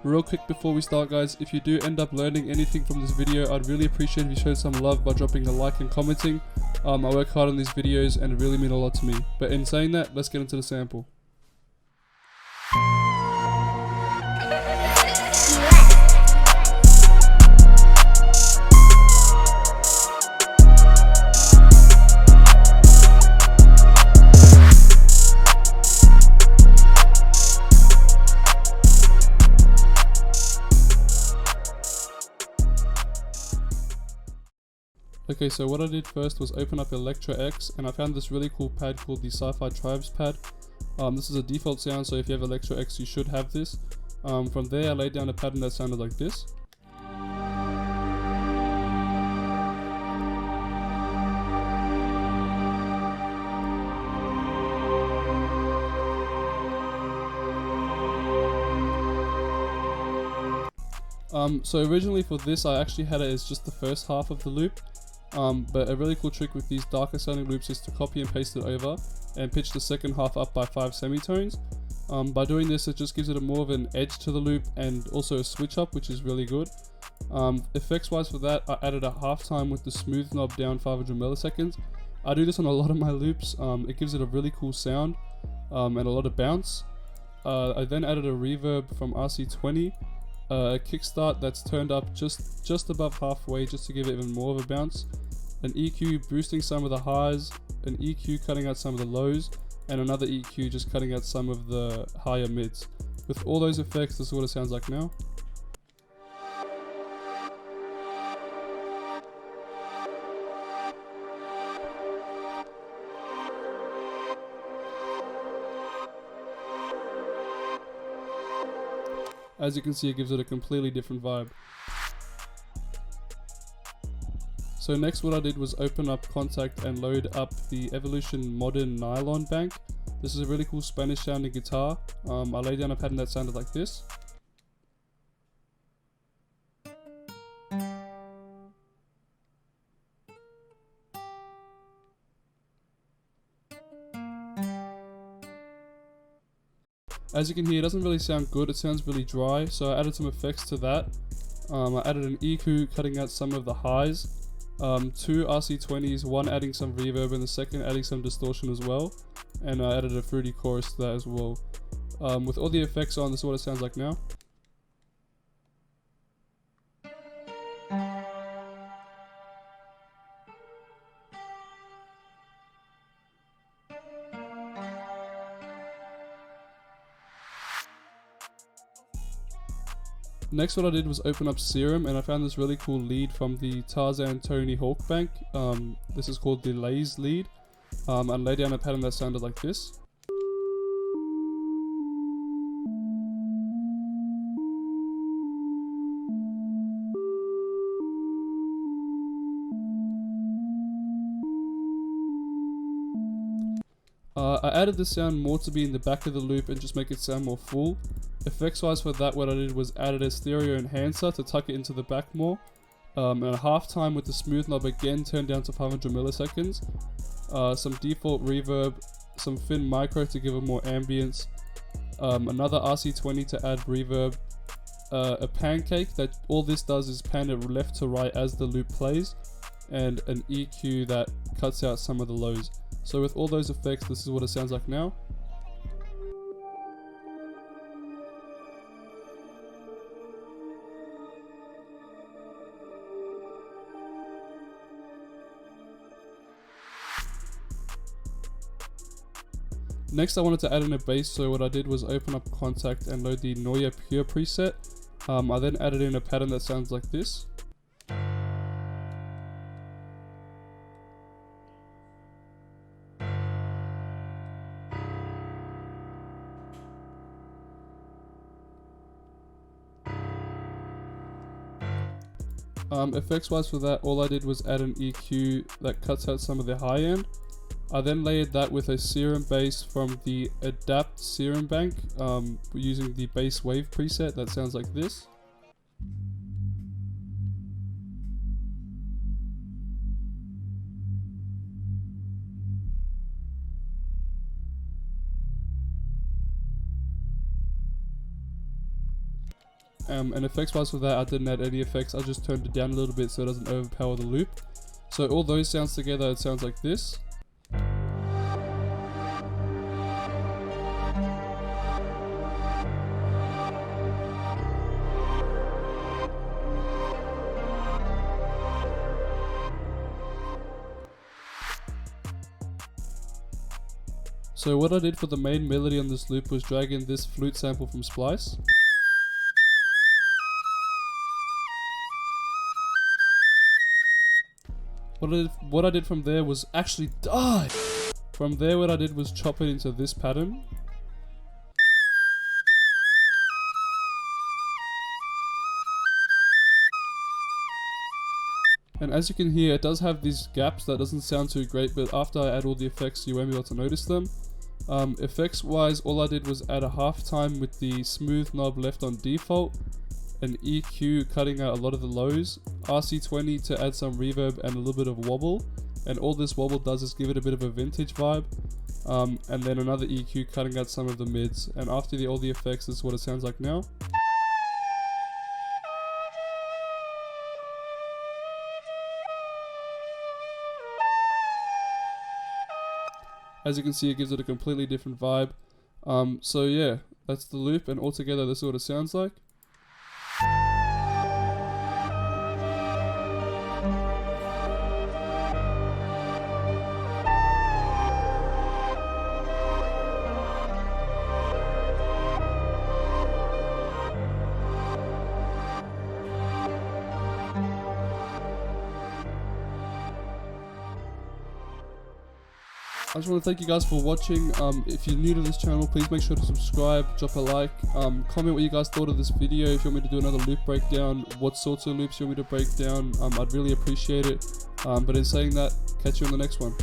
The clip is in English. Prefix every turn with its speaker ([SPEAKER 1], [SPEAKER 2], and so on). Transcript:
[SPEAKER 1] Real quick before we start, guys, if you do end up learning anything from this video, I'd really appreciate if you showed some love by dropping a like and commenting. I work hard on these videos and it really means a lot to me. But in saying that, let's get into the sample. Okay, so what I did first was open up Electra X, and I found this really cool pad called the Sci-Fi Tribes pad. This is a default sound, so if you have Electra X, you should have this. From there, I laid down a pattern that sounded like this. So originally for this, I actually had it as just the first half of the loop. But a really cool trick with these darker sounding loops is to copy and paste it over and pitch the second half up by 5 semitones. By doing this, it just gives it more of an edge to the loop and also a switch up, which is really good. Effects wise for that, I added a halftime with the smooth knob down 500 milliseconds. I do this on a lot of my loops. It gives it a really cool sound and a lot of bounce. I then added a reverb from RC20. A kickstart that's turned up just above halfway just to give it even more of a bounce, an EQ boosting some of the highs, an EQ cutting out some of the lows, and another EQ just cutting out some of the higher mids. With all those effects, this is what it sounds like now. As you can see, it gives it a completely different vibe. So next what I did was open up Contact and load up the Evolution Modern Nylon Bank. This is a really cool Spanish sounding guitar. I laid down a pattern that sounded like this. As you can hear, it doesn't really sound good, it sounds really dry, so I added some effects to that. I added an EQ cutting out some of the highs, 2 RC20s, one adding some reverb and the second adding some distortion as well, and I added a fruity chorus to that as well. With all the effects on, this is what it sounds like now. Next what I did was open up Serum, and I found this really cool lead from the Tarzan Tony Hawk Bank. This is called the Lays lead. I laid down a pattern that sounded like this. I added this sound more to be in the back of the loop and just make it sound more full. Effects wise for that, what I did was added a stereo enhancer to tuck it into the back more. And a halftime with the smooth knob again turned down to 500 milliseconds. Some default reverb, some thin micro to give it more ambience. Another RC20 to add reverb. A pancake that all this does is pan it left to right as the loop plays. And an EQ that cuts out some of the lows. So with all those effects, this is what it sounds like now. Next I wanted to add in a bass, so what I did was open up Contact and load the Noya Pure preset. I then added in a pattern that sounds like this. Effects wise for that, all I did was add an EQ that cuts out some of the high end. I then layered that with a Serum bass from the Adapt Serum Bank using the bass wave preset that sounds like this. and effects wise for that, I didn't add any effects. I just turned it down a little bit so it doesn't overpower the loop. So all those sounds together, it sounds like this. So what I did for the main melody on this loop was drag in this flute sample from Splice. What I did from there was actually die. From there what I did was chop it into this pattern. And as you can hear, it does have these gaps that doesn't sound too great, but after I add all the effects you won't be able to notice them. Effects wise, all I did was add a halftime with the smooth knob left on default, an EQ cutting out a lot of the lows, RC20 to add some reverb and a little bit of wobble, and all this wobble does is give it a bit of a vintage vibe, and then another EQ cutting out some of the mids, and after all the effects, this is what it sounds like now. As you can see, it gives it a completely different vibe. So yeah, that's the loop, and altogether this is what it sounds like. I just want to thank you guys for watching. If you're new to this channel, please make sure to subscribe, drop a like, comment what you guys thought of this video. If you want me to do another loop breakdown, what sorts of loops you want me to break down, I'd really appreciate it. But in saying that, catch you on the next one.